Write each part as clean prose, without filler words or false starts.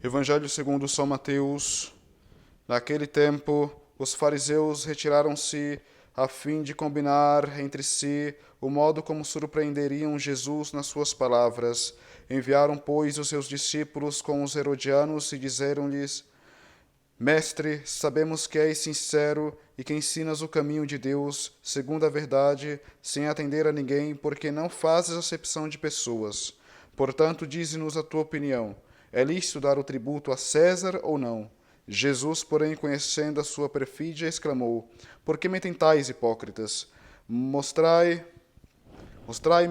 Evangelho segundo São Mateus. Naquele tempo, os fariseus retiraram-se a fim de combinar entre si o modo como surpreenderiam Jesus nas suas palavras. Enviaram, pois, os seus discípulos com os herodianos e disseram-lhes: Mestre, sabemos que és sincero e que ensinas o caminho de Deus, segundo a verdade, sem atender a ninguém, porque não fazes acepção de pessoas. Portanto, dize-nos a tua opinião. É lícito dar o tributo a César ou não? Jesus, porém, conhecendo a sua perfídia, exclamou: Por que me tentais, hipócritas? Mostrai-me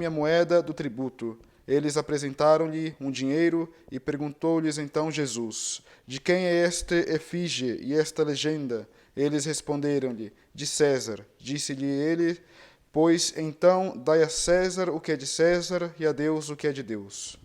a moeda do tributo. Eles apresentaram-lhe um dinheiro e perguntou-lhes então Jesus: De quem é esta efígie e esta legenda? Eles responderam-lhe: De César. Disse-lhe ele: Pois então dai a César o que é de César e a Deus o que é de Deus.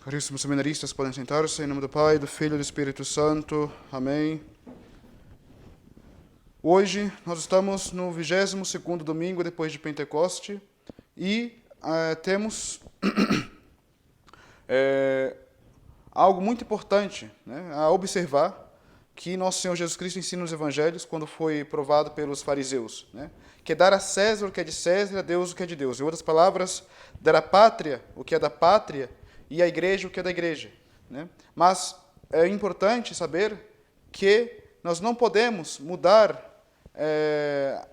Caríssimos seminaristas, podem sentar-se. Em nome do Pai, do Filho e do Espírito Santo. Amém. Hoje nós estamos no 22º domingo depois de Pentecoste e temos algo muito importante, né, a observar, que Nosso Senhor Jesus Cristo ensina nos Evangelhos quando foi provado pelos fariseus, né, que é dar a César o que é de César e a Deus o que é de Deus. Em outras palavras, dar à pátria o que é da pátria e à igreja o que é da igreja, né? Mas é importante saber que nós não podemos mudar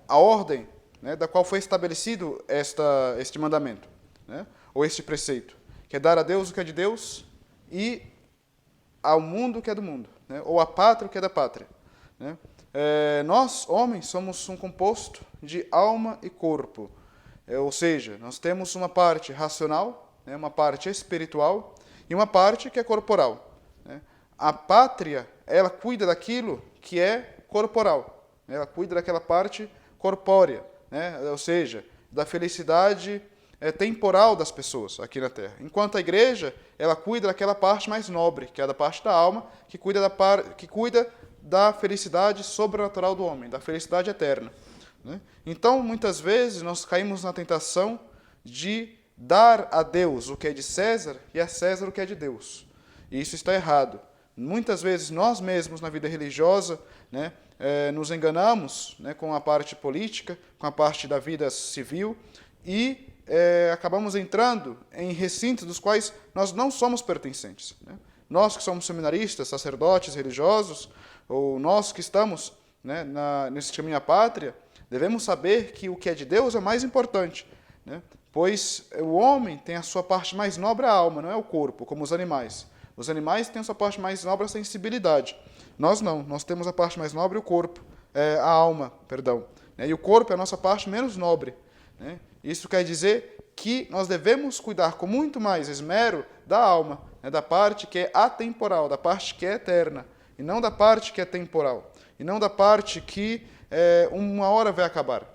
a ordem, né, da qual foi estabelecido este mandamento, né, ou este preceito, que é dar a Deus o que é de Deus e ao mundo o que é do mundo, né, ou à pátria o que é da pátria, né. Nós, homens, somos um composto de alma e corpo, ou seja, nós temos uma parte racional, né, uma parte espiritual e uma parte que é corporal, né. A pátria, ela cuida daquilo que é corporal, né, ela cuida daquela parte corpórea, né, ou seja, da felicidade temporal das pessoas aqui na Terra. Enquanto a igreja, ela cuida daquela parte mais nobre, que é da parte da alma, que cuida da felicidade sobrenatural do homem, da felicidade eterna, né? Então, muitas vezes, nós caímos na tentação de dar a Deus o que é de César e a César o que é de Deus. E isso está errado. Muitas vezes, nós mesmos, na vida religiosa, né, nos enganamos, né, com a parte política, com a parte da vida civil, e acabamos entrando em recintos dos quais nós não somos pertencentes, né? Nós que somos seminaristas, sacerdotes, religiosos, ou nós que estamos, né, nesse caminho à pátria, devemos saber que o que é de Deus é o mais importante, né? Pois o homem tem a sua parte mais nobre, a alma, não é o corpo, como os animais. Os animais têm a sua parte mais nobre, a sensibilidade. Nós não, nós temos a parte mais nobre, o corpo, a alma, perdão. E o corpo é a nossa parte menos nobre, né? Isso quer dizer que nós devemos cuidar com muito mais esmero da alma, né, da parte que é atemporal, da parte que é eterna, e não da parte que é temporal, e não da parte que uma hora vai acabar,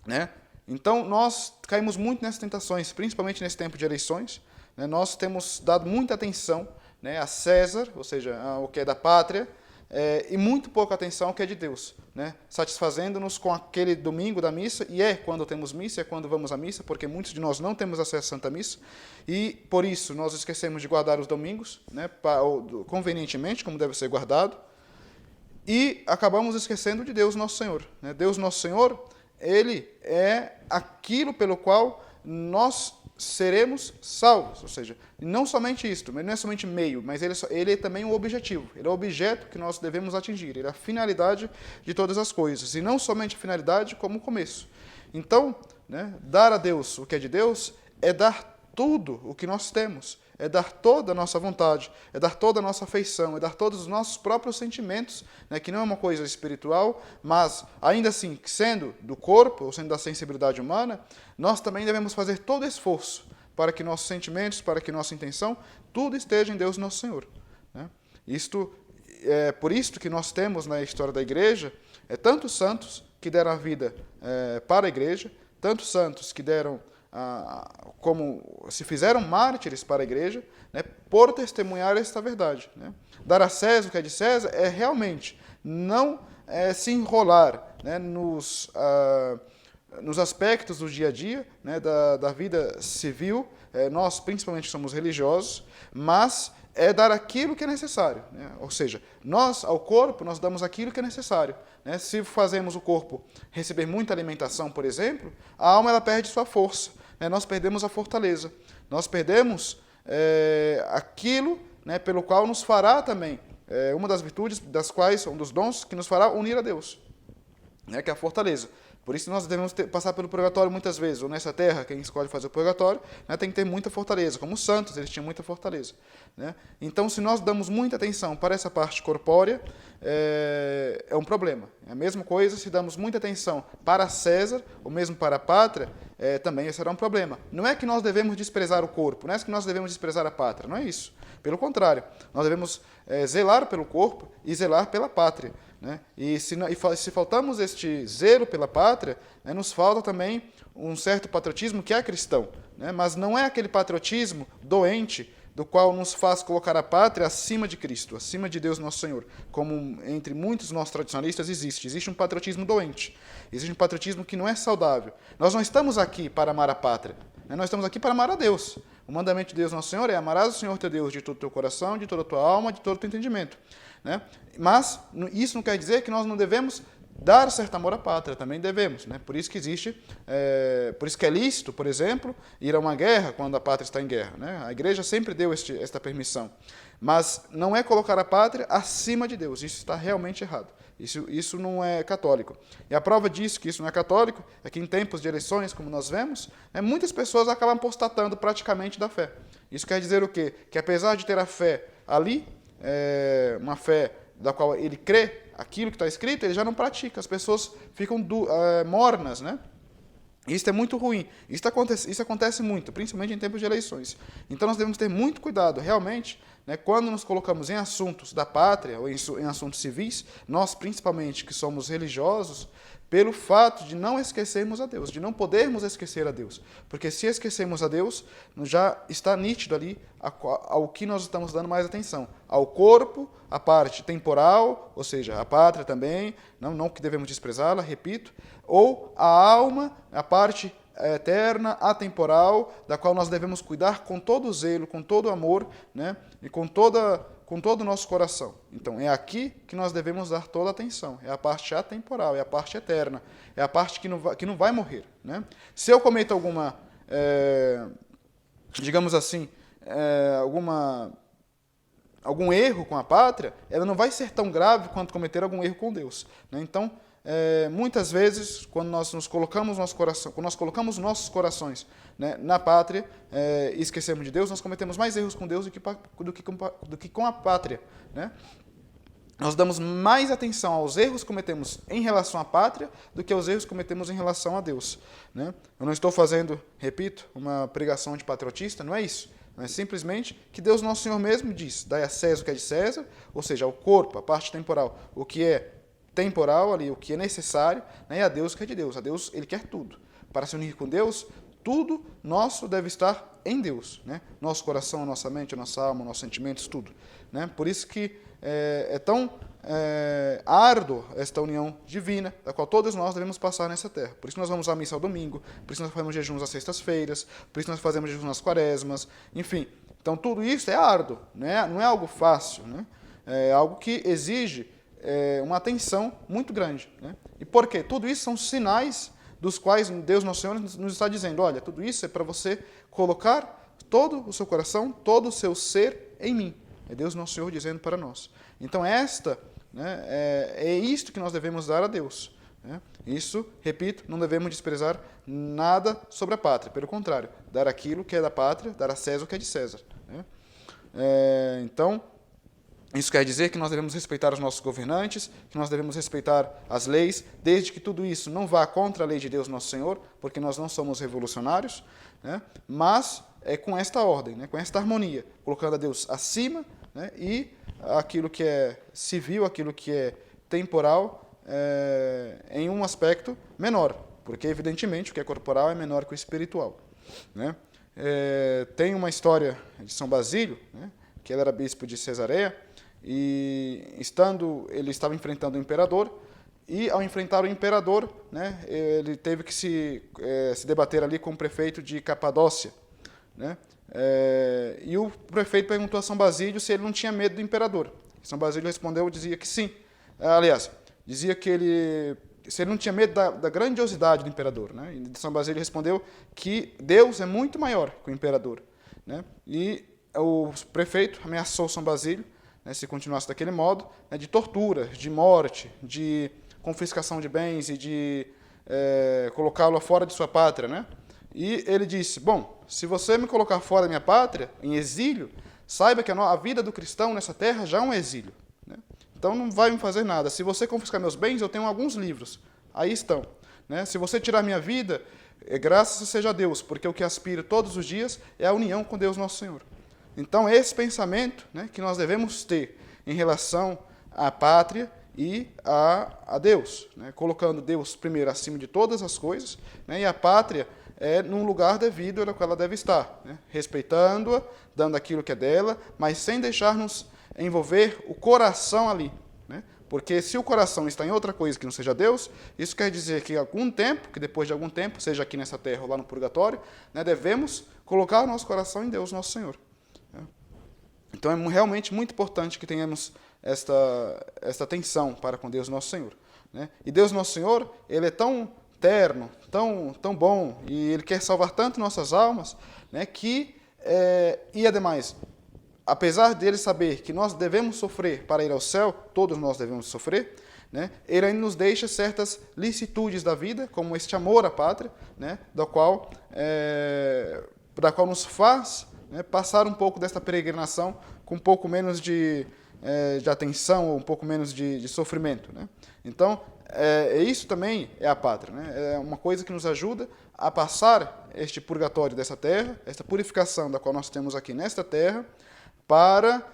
né? Então, nós caímos muito nessas tentações, principalmente nesse tempo de eleições, né? Nós temos dado muita atenção, né, a César, ou seja, ao que é da pátria, e muito pouca atenção ao que é de Deus, né? Satisfazendo-nos com aquele domingo da missa, e quando temos missa, é quando vamos à missa, porque muitos de nós não temos acesso à Santa Missa, e por isso nós esquecemos de guardar os domingos, né, convenientemente, como deve ser guardado, e acabamos esquecendo de Deus Nosso Senhor, né? Deus Nosso Senhor, Ele é aquilo pelo qual nós seremos salvos, ou seja, não somente isto, não é somente meio, mas ele é também o objetivo, ele é o objeto que nós devemos atingir, ele é a finalidade de todas as coisas, e não somente a finalidade como o começo. Então, né, dar a Deus o que é de Deus é dar tudo o que nós temos, é dar toda a nossa vontade, é dar toda a nossa afeição, é dar todos os nossos próprios sentimentos, né, que não é uma coisa espiritual, mas, ainda assim, sendo do corpo, ou sendo da sensibilidade humana, nós também devemos fazer todo esforço para que nossos sentimentos, para que nossa intenção, tudo esteja em Deus nosso Senhor. Né? Isto é por isto que nós temos na história da igreja tantos santos que deram a vida para a igreja, tantos santos que deram, como se fizeram mártires para a igreja, né, por testemunhar esta verdade. Né? Dar a César o que é de César é realmente não se enrolar, né, nos aspectos do dia a dia, né, da vida civil. Nós, principalmente, somos religiosos, mas é dar aquilo que é necessário. Né? Ou seja, nós, ao corpo, nós damos aquilo que é necessário. Né? Se fazemos o corpo receber muita alimentação, por exemplo, a alma ela perde sua força. Né? Nós perdemos a fortaleza. Nós perdemos aquilo, né, pelo qual nos fará também, uma das virtudes, das quais, um dos dons, que nos fará unir a Deus, né, que é a fortaleza. Por isso nós devemos passar pelo purgatório muitas vezes, ou nessa terra, quem escolhe fazer o purgatório, né, tem que ter muita fortaleza, como os santos, eles tinham muita fortaleza. Né? Então, se nós damos muita atenção para essa parte corpórea, é um problema. É a mesma coisa se damos muita atenção para César, ou mesmo para a pátria, também será um problema. Não é que nós devemos desprezar o corpo, não é que nós devemos desprezar a pátria, não é isso. Pelo contrário, nós devemos zelar pelo corpo e zelar pela pátria. Né? E se faltamos este zelo pela pátria, né, nos falta também um certo patriotismo que é cristão. Né? Mas não é aquele patriotismo doente do qual nos faz colocar a pátria acima de Cristo, acima de Deus nosso Senhor, como entre muitos nossos tradicionalistas existe. Existe um patriotismo doente, existe um patriotismo que não é saudável. Nós não estamos aqui para amar a pátria, né? Nós estamos aqui para amar a Deus. O mandamento de Deus nosso Senhor é: amarás o Senhor teu Deus de todo o teu coração, de toda a tua alma, de todo o teu entendimento. Né? Mas isso não quer dizer que nós não devemos dar certo amor à pátria, também devemos. Né? Por isso que existe, por isso que é lícito, por exemplo, ir a uma guerra quando a pátria está em guerra. Né? A igreja sempre deu esta permissão. Mas não é colocar a pátria acima de Deus, isso está realmente errado. Isso não é católico. E a prova disso, que isso não é católico, é que em tempos de eleições, como nós vemos, muitas pessoas acabam apostatando praticamente da fé. Isso quer dizer o quê? Que apesar de ter a fé ali, uma fé da qual ele crê aquilo que está escrito, ele já não pratica. As pessoas ficam mornas, né? Isso é muito ruim. Isso acontece muito, principalmente em tempos de eleições. Então nós devemos ter muito cuidado, realmente, né, quando nos colocamos em assuntos da pátria ou em assuntos civis, nós principalmente que somos religiosos, pelo fato de não esquecermos a Deus, de não podermos esquecer a Deus. Porque se esquecermos a Deus, já está nítido ali ao que nós estamos dando mais atenção. Ao corpo, a parte temporal, ou seja, a pátria também, não que devemos desprezá-la, repito, ou a alma, a parte eterna, atemporal, da qual nós devemos cuidar com todo o zelo, com todo o amor, né, e com todo o nosso coração. Então, é aqui que nós devemos dar toda a atenção. É a parte atemporal, é a parte eterna, é a parte que não vai morrer. Né? Se eu cometo alguma, digamos assim, algum erro com a pátria, ela não vai ser tão grave quanto cometer algum erro com Deus. Né? Então, muitas vezes, quando nós colocamos nossos corações, né, na pátria, e esquecemos de Deus, nós cometemos mais erros com Deus do que com a pátria. Né? Nós damos mais atenção aos erros que cometemos em relação à pátria do que aos erros que cometemos em relação a Deus. Né? Eu não estou fazendo, repito, uma pregação de patriotista, não é isso. Não é simplesmente que Deus Nosso Senhor mesmo diz: dai a César o que é de César, ou seja, o corpo, a parte temporal, o que é temporal ali, o que é necessário, né, e a Deus o que é de Deus. A Deus, ele quer tudo. Para se unir com Deus, tudo nosso deve estar em Deus. Né? Nosso coração, a nossa mente, a nossa alma, nossos sentimentos, tudo. Né? Por isso que é tão árduo esta união divina, da qual todos nós devemos passar nessa terra. Por isso nós vamos à missa ao domingo, por isso nós fazemos jejuns às sextas-feiras, por isso nós fazemos jejuns nas quaresmas, enfim. Então tudo isso é árduo, né? Não é algo fácil, né? É algo que exige uma atenção muito grande. Né? E por quê? Tudo isso são sinais dos quais Deus Nosso Senhor nos está dizendo: olha, tudo isso é para você colocar todo o seu coração, todo o seu ser em mim. É Deus Nosso Senhor dizendo para nós. Então né, é isto que nós devemos dar a Deus. Né? Isso, repito, não devemos desprezar nada sobre a pátria. Pelo contrário, dar aquilo que é da pátria, dar a César o que é de César. Né? Então, Isso quer dizer que nós devemos respeitar os nossos governantes, que nós devemos respeitar as leis, desde que tudo isso não vá contra a lei de Deus Nosso Senhor, porque nós não somos revolucionários, né? Mas é com esta ordem, né? Com esta harmonia, colocando a Deus acima, né? E aquilo que é civil, aquilo que é temporal, em um aspecto menor, porque evidentemente o que é corporal é menor que o espiritual, né? Tem uma história de São Basílio, né? Que ele era bispo de Cesareia, e ele estava enfrentando o imperador, e ao enfrentar o imperador, né, ele teve que se debater ali com o prefeito de Capadócia, né, e o prefeito perguntou a São Basílio se ele não tinha medo do imperador. São Basílio respondeu, dizia que sim. Aliás, dizia que se ele não tinha medo da grandiosidade do imperador, né, e São Basílio respondeu que Deus é muito maior que o imperador, né, e o prefeito ameaçou São Basílio, né, se continuasse daquele modo, né, de tortura, de morte, de confiscação de bens e de colocá-lo fora de sua pátria, né? E ele disse, bom, se você me colocar fora da minha pátria, em exílio, saiba que a vida do cristão nessa terra já é um exílio, né? Então não vai me fazer nada. Se você confiscar meus bens, eu tenho alguns livros, aí estão, né? Se você tirar minha vida, graças seja a Deus, porque o que aspiro todos os dias é a união com Deus Nosso Senhor. Então, esse pensamento, né, que nós devemos ter em relação à pátria e a Deus, né, colocando Deus primeiro acima de todas as coisas, né, e a pátria num lugar devido ao qual ela deve estar, né, respeitando-a, dando aquilo que é dela, mas sem deixar-nos envolver o coração ali, né, porque se o coração está em outra coisa que não seja Deus, isso quer dizer que depois de algum tempo, seja aqui nessa terra ou lá no purgatório, né, devemos colocar o nosso coração em Deus, nosso Senhor. Então é realmente muito importante que tenhamos esta atenção para com Deus Nosso Senhor, né? E Deus Nosso Senhor, Ele é tão terno, tão bom, e Ele quer salvar tanto nossas almas, né, e ademais, apesar dele saber que nós devemos sofrer para ir ao céu, todos nós devemos sofrer, né, Ele ainda nos deixa certas licitudes da vida, como este amor à pátria, né, da qual nos faz, né, passar um pouco desta peregrinação com um pouco menos de atenção ou um pouco menos de sofrimento, né? Então, isso também é a pátria, né? É uma coisa que nos ajuda a passar este purgatório dessa terra, esta purificação da qual nós temos aqui nesta terra, para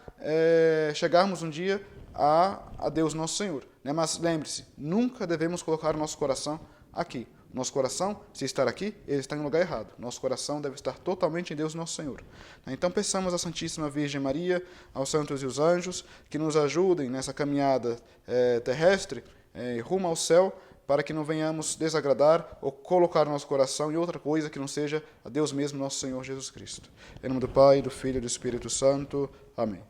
chegarmos um dia a Deus Nosso Senhor, né? Mas lembre-se, nunca devemos colocar o nosso coração aqui. Nosso coração, se estar aqui, ele está em um lugar errado. Nosso coração deve estar totalmente em Deus Nosso Senhor. Então, peçamos à Santíssima Virgem Maria, aos santos e os anjos, que nos ajudem nessa caminhada terrestre, rumo ao céu, para que não venhamos desagradar ou colocar nosso coração em outra coisa que não seja a Deus mesmo, nosso Senhor Jesus Cristo. Em nome do Pai, do Filho e do Espírito Santo. Amém.